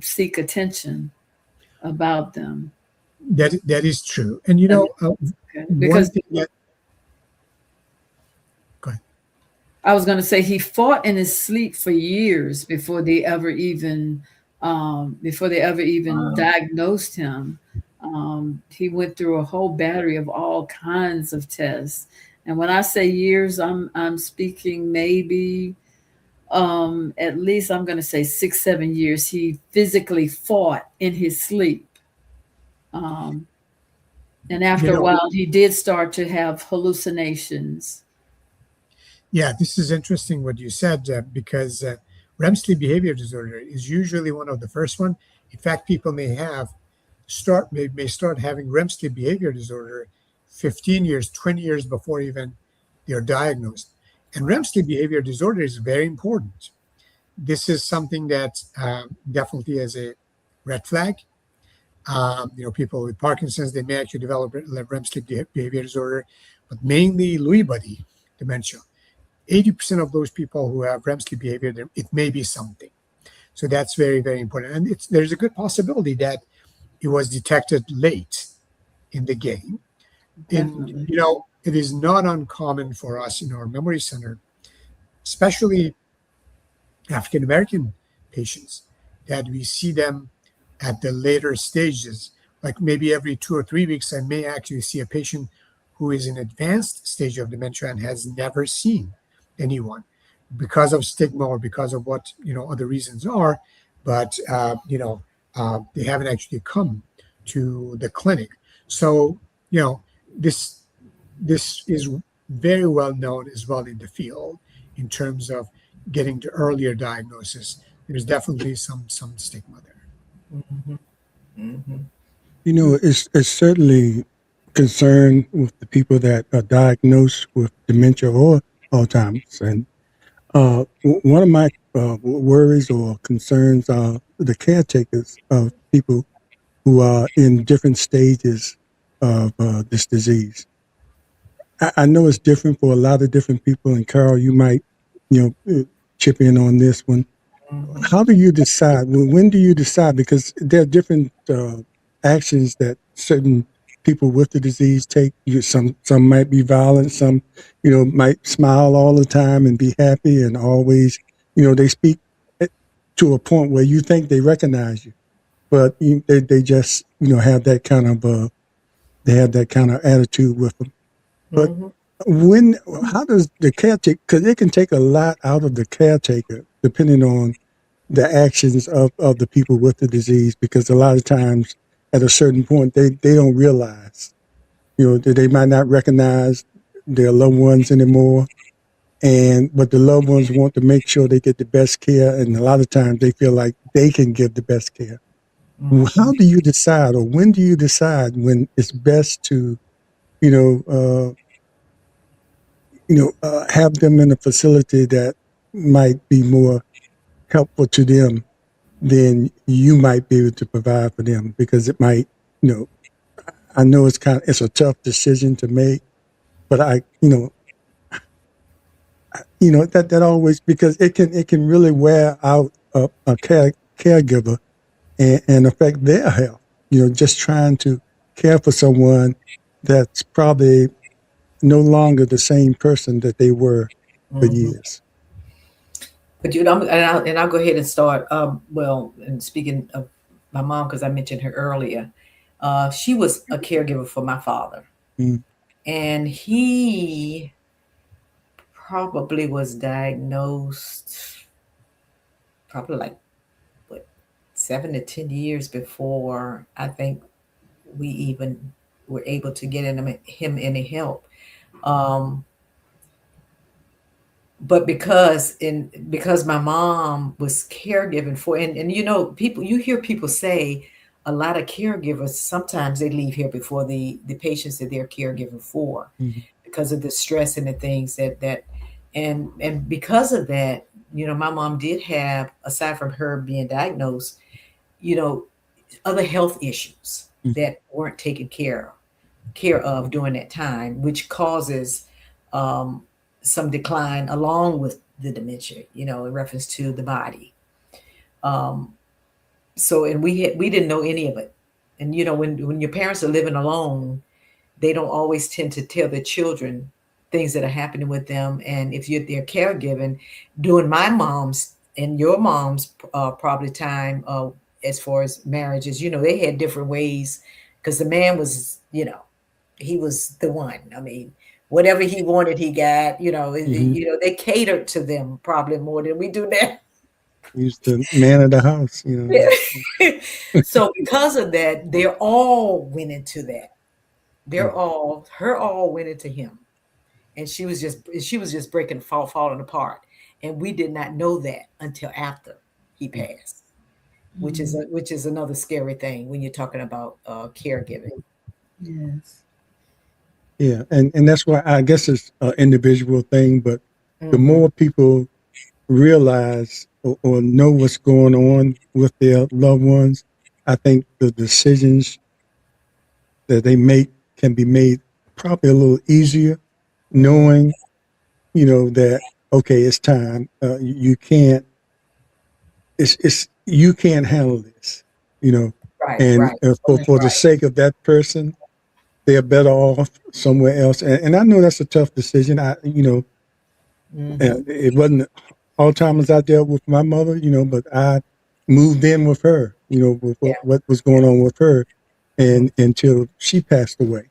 seek attention about them? That is true. And Because one thing that, go ahead. I was going to say he fought in his sleep for years before they ever even diagnosed him. He went through a whole battery of all kinds of tests, and when I say years, I'm speaking maybe at least, I'm going to say 6-7 years. He physically fought in his sleep, and after a while, he did start to have hallucinations. Yeah, this is interesting what you said, because REM sleep behavior disorder is usually one of the first one. In fact, people may start having REM sleep behavior disorder 15 years, 20 years before even they're diagnosed. And REM sleep behavior disorder is very important. This is something that definitely is a red flag. People with Parkinson's, they may actually develop REM sleep behavior disorder, but mainly Lewy body dementia. 80% of those people who have REM sleep behavior, it may be something. So that's very, very important. And there's a good possibility that it was detected late in the game. And, it is not uncommon for us in our memory center, especially African-American patients, that we see them at the later stages. Like maybe every 2 or 3 weeks, I may actually see a patient who is in advanced stage of dementia and has never seen anyone because of stigma or because of what other reasons are, but they haven't actually come to the clinic. So this is very well known as well in the field in terms of getting to earlier diagnosis. There's definitely some stigma there. It's certainly concern with the people that are diagnosed with dementia or Alzheimer's. And one of my worries or concerns are the caretakers of people who are in different stages of this disease. I know it's different for a lot of different people, and Carl, you might, chip in on this one. How do you decide? When do you decide? Because there are different actions that certain people with the disease take. Some might be violent. Some, might smile all the time and be happy and always, they speak to a point where you think they recognize you, but they just, have that kind of attitude with them. But how does the caretaker, because it can take a lot out of the caretaker depending on the actions of the people with the disease, because a lot of times at a certain point, they don't realize, that they might not recognize their loved ones anymore, but the loved ones want to make sure they get the best care, and a lot of times they feel like they can give the best care. How do you decide, or when do you decide when it's best to, have them in a facility that might be more helpful to them than you might be able to provide for them? Because it might, I know it's a tough decision to make, but that always, because it can really wear out a caregiver and affect their health. Just trying to care for someone that's probably no longer the same person that they were for years. But I'll go ahead and start. Well, and speaking of my mom, because I mentioned her earlier, she was a caregiver for my father, and he probably was diagnosed probably like 7 to 10 years before I think we even were able to get him any help. But because my mom was caregiving for, and you hear people say a lot of caregivers, sometimes they leave here before the patients that they're caregiving for, because of the stress and the things that and because of that, my mom did have, aside from her being diagnosed, other health issues that weren't taken care of during that time, which causes some decline along with the dementia, in reference to the body. So, and we didn't know any of it. And, when your parents are living alone, they don't always tend to tell their children things that are happening with them. And if they're caregiving, during my mom's and your mom's probably time, as far as marriages, they had different ways, because the man was, he was the one. I mean, whatever he wanted, he got. They catered to them probably more than we do now. He's the man of the house. So because of that, they all went into that. Her all went into him, and she was just falling apart, and we did not know that until after he passed, which is another scary thing when you're talking about caregiving. Yes. Yeah, and that's why I guess it's an individual thing, but the more people realize or know what's going on with their loved ones, I think the decisions that they make can be made probably a little easier, knowing, that, okay, it's time. You can't handle this, and for the sake of that person, they're better off somewhere else. And I know that's a tough decision. It wasn't Alzheimer's I dealt with my mother, but I moved in with her, with what was going on with her, and until she passed away.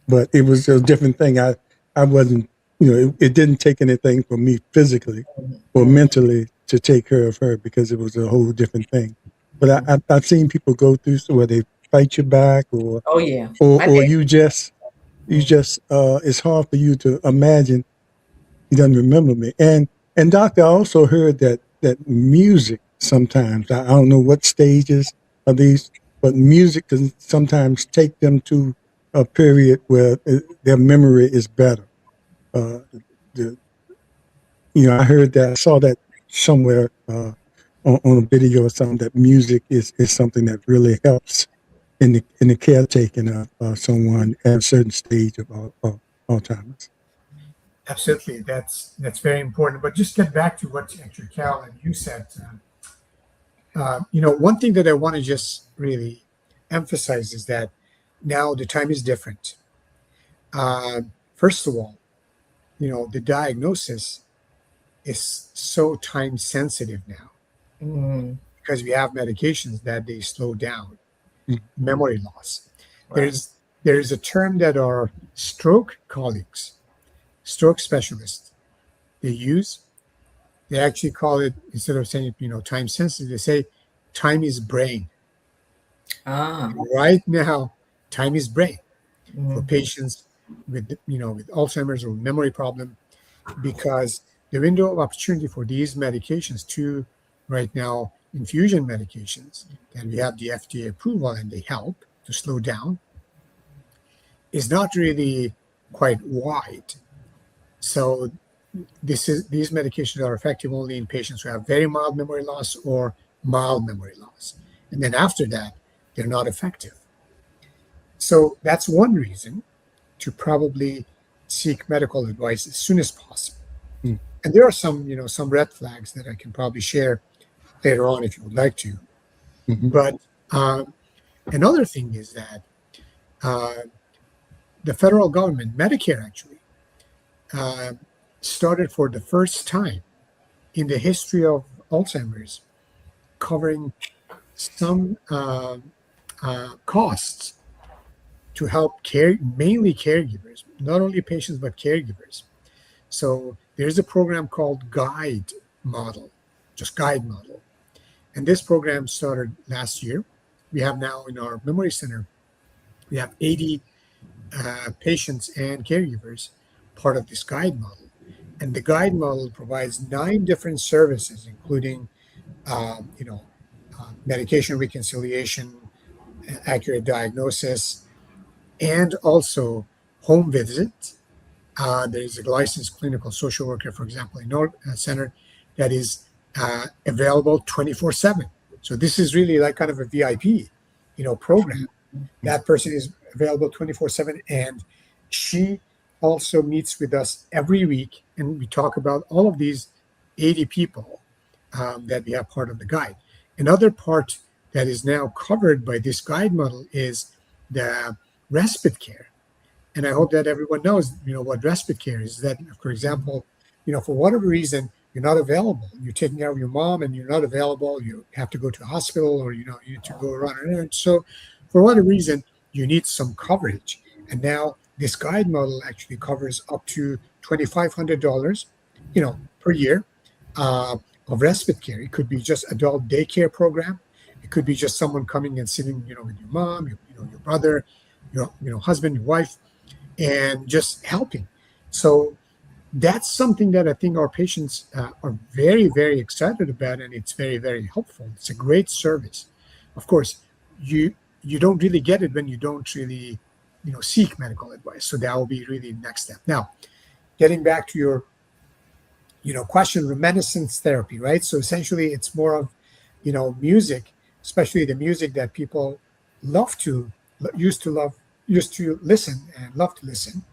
But it was a different thing. I wasn't, it didn't take anything from me physically or mentally to take care of her, because it was a whole different thing. But I've seen people go through where they fight you back, or you just it's hard for you to imagine he doesn't remember me. And doctor, I also heard that music sometimes, I don't know what stages of these, but music can sometimes take them to a period where their memory is better. I heard that, I saw that somewhere on a video or something, that music is something that really helps in the caretaking of someone at a certain stage of Alzheimer's. Absolutely, that's very important. But just get back to what actually Carol and you said. One thing that I want to just really emphasize is that now the time is different. First of all, the diagnosis is so time sensitive now, because we have medications that they slow down memory loss. Right. There's a term that our stroke colleagues, stroke specialists, they actually call it, instead of saying time sensitive, they say time is brain. Right now, time is brain for patients with with Alzheimer's or memory problem, because the window of opportunity for these medications, two right now infusion medications that we have the FDA approval and they help to slow down, is not really quite wide. So these medications are effective only in patients who have very mild memory loss or mild memory loss. And then after that, they're not effective. So that's one reason to probably seek medical advice as soon as possible. Mm. And there are some red flags that I can probably share later on if you would like to. Mhm. But another thing is that the federal government, Medicare actually, started for the first time in the history of Alzheimer's covering some costs to help mainly caregivers, not only patients, but caregivers. So there's a program called Guide Model, just Guide Model. And this program started last year. We have now in our memory center, we have 80 patients and caregivers part of this Guide Model. And the Guide Model provides 9 different services, including, medication reconciliation, accurate diagnosis, and also home visits. There's a licensed clinical social worker, for example, in our center that is available 24/7. So this is really like kind of a VIP, program. That person is available 24/7, and she also meets with us every week, and we talk about all of these 80 people that we have part of the guide. Another part that is now covered by this guide model is the respite care. And I hope that everyone knows, what respite care is. That, for example, for whatever reason, you're not available. You're taking care of your mom and you're not available. You have to go to a hospital or, you need to go run an errand. So for whatever reason, you need some coverage. And now this guide model actually covers up to $2,500, per year of respite care. It could be just adult daycare program. It could be just someone coming and sitting, with your mom, your brother, your husband, your wife, and just helping. So that's something that I think our patients are very, very excited about, and it's very, very helpful. It's a great service. Of course, you don't really get it when you don't really, seek medical advice. So that will be really the next step. Now, getting back to your, question, reminiscence therapy, right? So essentially, it's more of, music, especially the music that people used to listen and love to listen.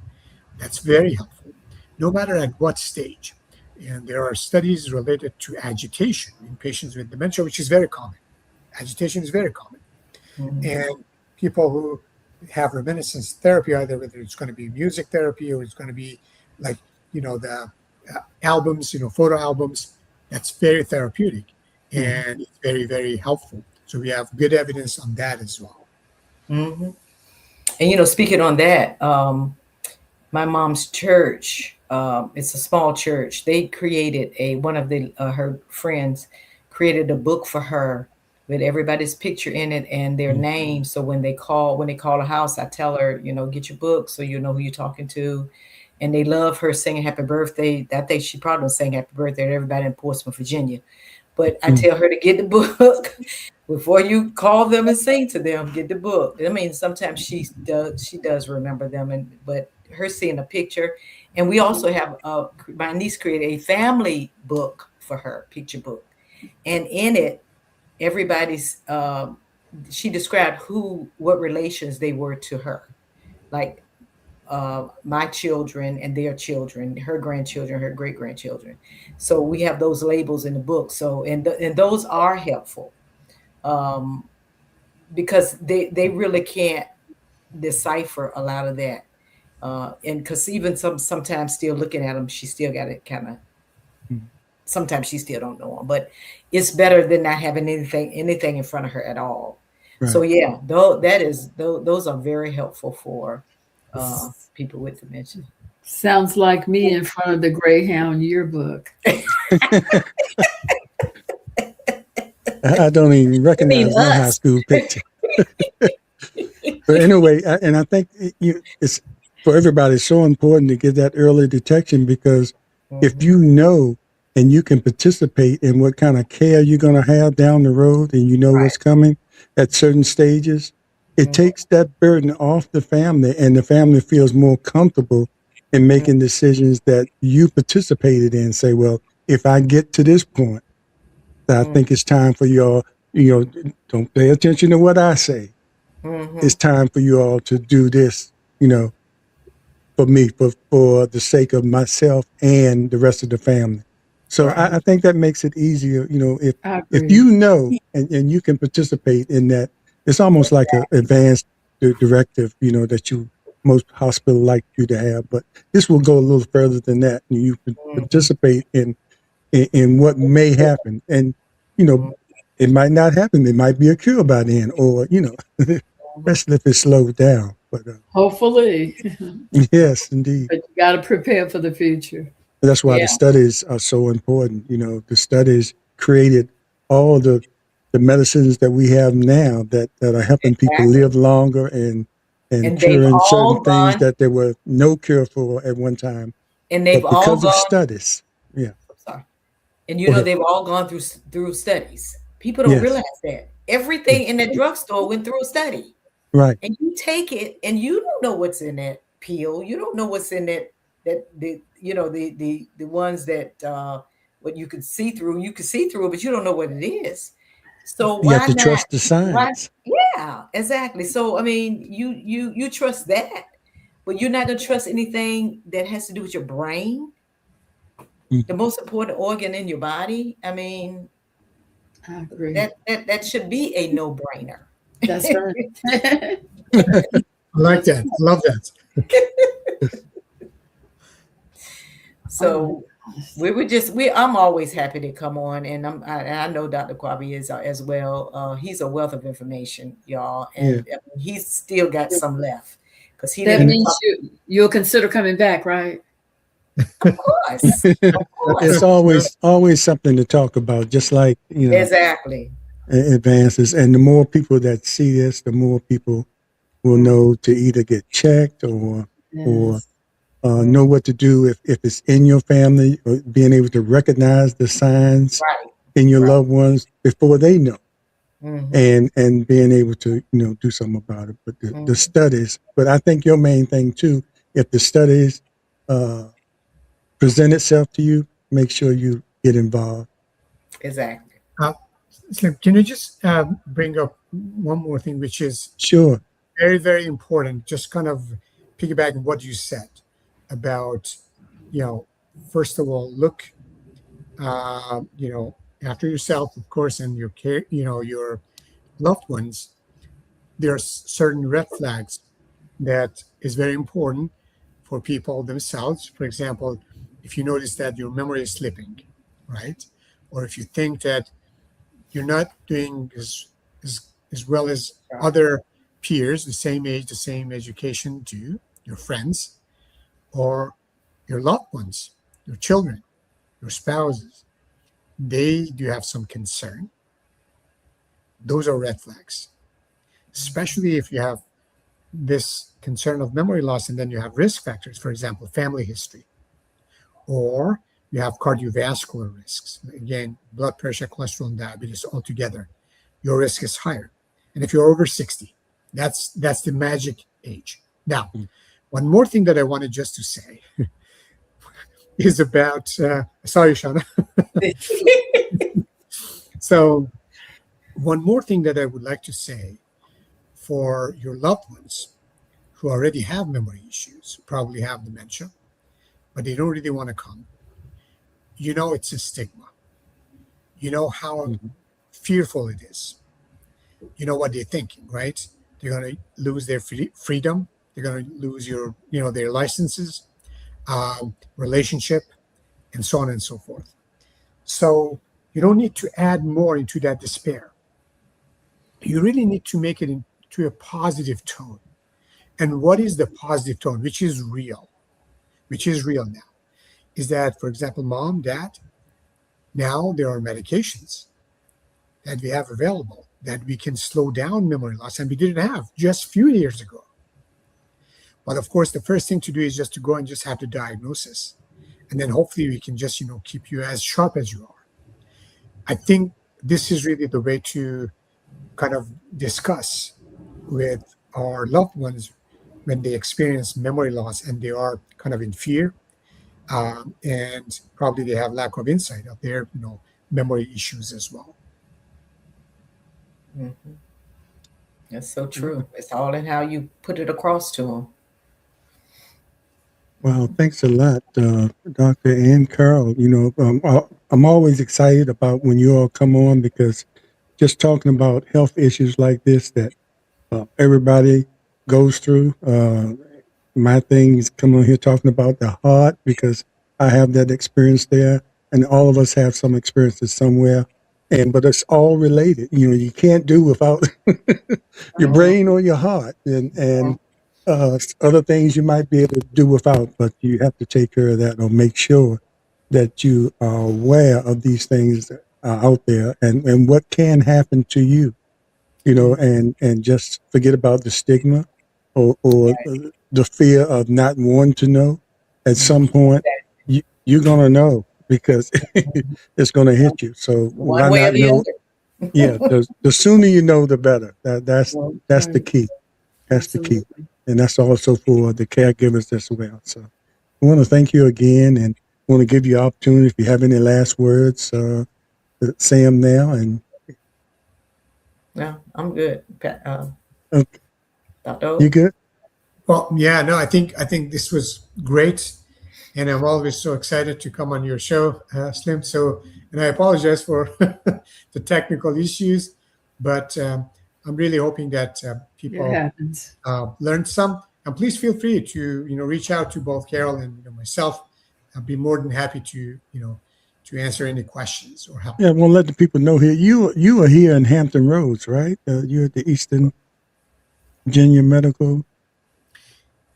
That's very helpful, no matter at what stage. And there are studies related to agitation in patients with dementia, which is very common. Agitation is very common. Mhm. And people who have reminiscence therapy, either whether it's going to be music therapy or it's going to be like, the albums, photo albums, that's very therapeutic and it's very, very helpful. So we have good evidence on that as well. Mm-hmm. And speaking on that, my mom's church, it's a small church. They created one of her friends created a book for her with everybody's picture in it and their name. So when they call a house, I tell her, get your book so you know who you're talking to. And they love her singing happy birthday. I think she probably sang happy birthday to everybody in Portsmouth, Virginia. But I tell her to get the book before you call them and sing to them. Get the book. I mean, sometimes she does remember them, but her seeing a picture. And we also have my niece created a family book for her, picture book, and in it, everybody's. She described what relations they were to her, like my children and their children, her grandchildren, her great grandchildren. So we have those labels in the book. So and those are helpful because they really can't decipher a lot of that. And because even sometimes still looking at them, she still got it kind of. Sometimes she still don't know them, but it's better than not having anything in front of her at all. Right. So yeah, those are very helpful for people with dementia. Sounds like me in front of the Greyhound yearbook. I don't even recognize my high school picture. But anyway, and I think for everybody, it's so important to get that early detection, because if you know and you can participate in what kind of care you're going to have down the road, and you know what's coming at certain stages, it takes that burden off the family, and the family feels more comfortable in making decisions that you participated in. Say, well, if I get to this point, I think it's time for y'all, don't pay attention to what I say. It's time for you all to do this, for me, for the sake of myself and the rest of the family. So I think that makes it easier, I if agree. you know and you can participate in that. It's almost like an advanced directive, that most hospital like you to have, but this will go a little further than that. And you participate in what may happen, and it might not happen. It might be a cure by then, or especially if it's slowed down. But Hopefully, yes, indeed. but you got to prepare for the future. That's why the Yeah. studies are so important. The studies created all the medicines that we have now that are helping people Exactly. live longer and And they've curing certain all things gone, that there were no cure for at one time. and they've But all because of gone. studies, yeah. Sorry. And Go ahead. they've all gone through studies. People don't Yes. realize that everything in that drugstore went through a study. Right. And you take it, and you don't know what's in that pill. You don't know what's in that the ones that what you can see through. You can see through it, but you don't know what it is. So You have why to not? trust the Why? science. Yeah, exactly. So I mean, you trust that, but you're not gonna trust anything that has to do with your brain, the Mhm. most important organ in your body. I mean, I agree. that should be a no-brainer. That's right. I like that. I love that. So I'm always happy to come on, and I know Dr. Kwabi is as well. He's a wealth of information, y'all, and he's still got some left because he That didn't means you'll consider coming back, right? of course, of It's course. always something to talk about, just like, Exactly. advances. And the more people that see this, the more people will know to either get checked or Yes. know what to do if it's in your family, or being able to recognize the signs Right. in your loved ones before they know, Mhm. and being able to do something about it. But the studies. But I think your main thing too, if the studies uh, present itself to you, make sure you get involved. Exactly. Slim, can you just bring up one more thing, which is Sure. very, very important? Just kind of piggyback on what you said about, first of all, look, after yourself, of course, and your care, your loved ones. There are certain red flags that is very important for people themselves. For example, if you notice that your memory is slipping, right? Or if you think that you're not doing as well as other peers, the same age, the same education do, your friends, or your loved ones, your children, your spouses, they do have some concern. Those are red flags, especially if you have this concern of memory loss and then you have risk factors, for example, family history, or you have cardiovascular risks. Again, blood pressure, cholesterol, and diabetes altogether, your risk is higher. And if you're over 60, that's the magic age. Now, one more thing that I wanted just to say is about, sorry, Shauna. So one more thing that I would like to say for your loved ones who already have memory issues, probably have dementia, but they don't really want to come. It's a stigma. You know how Mhm. fearful it is. You know what they're thinking, right? They're going to lose their freedom. They're going to lose their licenses, relationship, and so on and so forth. So you don't need to add more into that despair. You really need to make it into a positive tone. And what is the positive tone, which is real, now? Is that, for example, mom, dad, now there are medications that we have available that we can slow down memory loss, and we didn't have just a few years ago. But of course, the first thing to do is just to go and just have the diagnosis. And then hopefully we can just, keep you as sharp as you are. I think this is really the way to kind of discuss with our loved ones when they experience memory loss and they are kind of in fear, and probably they have lack of insight of their, memory issues as well. Mhm. That's so true. It's all in how you put it across to them. Well, thanks a lot, Dr. and Carol. I'm always excited about when you all come on, because just talking about health issues like this that everybody goes through. My thing is coming on here talking about the heart, because I have that experience there, and all of us have some experiences somewhere. But it's all related. You can't do without your brain or your heart, and other things you might be able to do without, but you have to take care of that, or make sure that you are aware of these things that are out there, and what can happen to you. And just forget about the stigma, or the fear of not wanting to know. At some point, you're going to know, because it's going to hit you. So why One way or not the know? other. Yeah, the sooner you know, the better. That's the key. That's the key. Absolutely. And that's also for the caregivers as well. So I want to thank you again, and want to give you an opportunity, if you have any last words, say them now. And No, I'm good. okay, Dr. O? you good? Well, yeah, no, I think this was great, and I'm always so excited to come on your show, Slim. So, and I apologize for the technical issues, but I'm really hoping that It people happens. learned some. And please feel free to reach out to both Carol and myself. I'd be more than happy to to answer any questions or help. Yeah, I want to let the people know here. You are here in Hampton Roads, right? You're at the Eastern Virginia Medical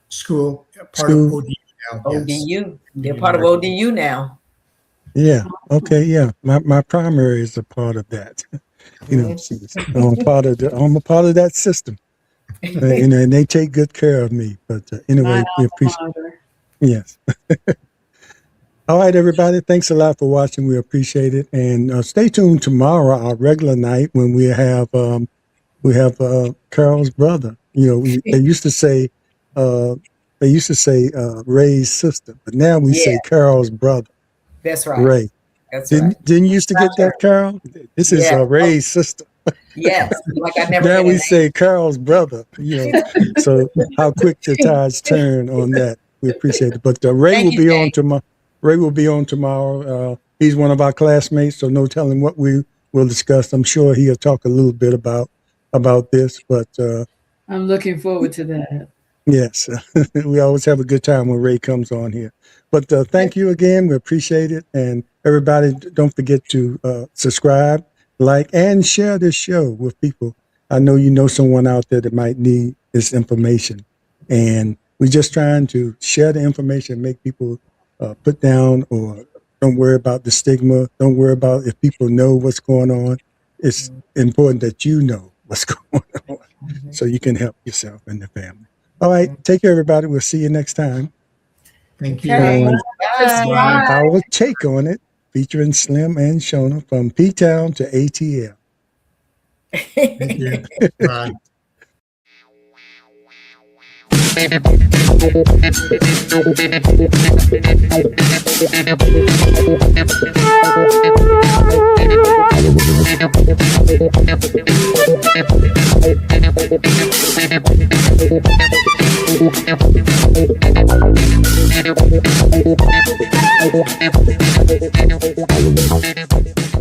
School, part of School. ODU now. Yes. ODU. They're part of ODU now. Yeah. Okay. Yeah. My primary is a part of that. I'm a part of that system. And they take good care of me. But anyway, we appreciate. Father. Yes. All right, everybody. Thanks a lot for watching. We appreciate it, and stay tuned tomorrow, our regular night, when we have Carol's brother. They used to say Ray's sister, but now we say Carol's brother, That's right. Ray. That's right. Didn't you used to get that, Carol? This is Ray's sister. Yes. Like I never Now had a we name. say Carol's brother. So how quick the tides turn on that. We appreciate it. But Ray Thank will you, be Jay. on tomorrow. Ray will be on tomorrow. He's one of our classmates, so no telling what we will discuss. I'm sure he'll talk a little bit about this, but I'm looking forward to that. yes, we always have a good time when Ray comes on here. But thank you again. We appreciate it. And everybody, don't forget to subscribe, like, and share this show with people. I know you know someone out there that might need this information. And we're just trying to share the information, make people put down, or don't worry about the stigma. Don't worry about if people know what's going on. It's important that you know what's going on, so you can help yourself and the family. All right. Take care, everybody. We'll see you next time. Thank you. Okay. Bye. Our take on it, featuring Slim and Shona from P-Town to ATL. Thank you. Bye. Thank you.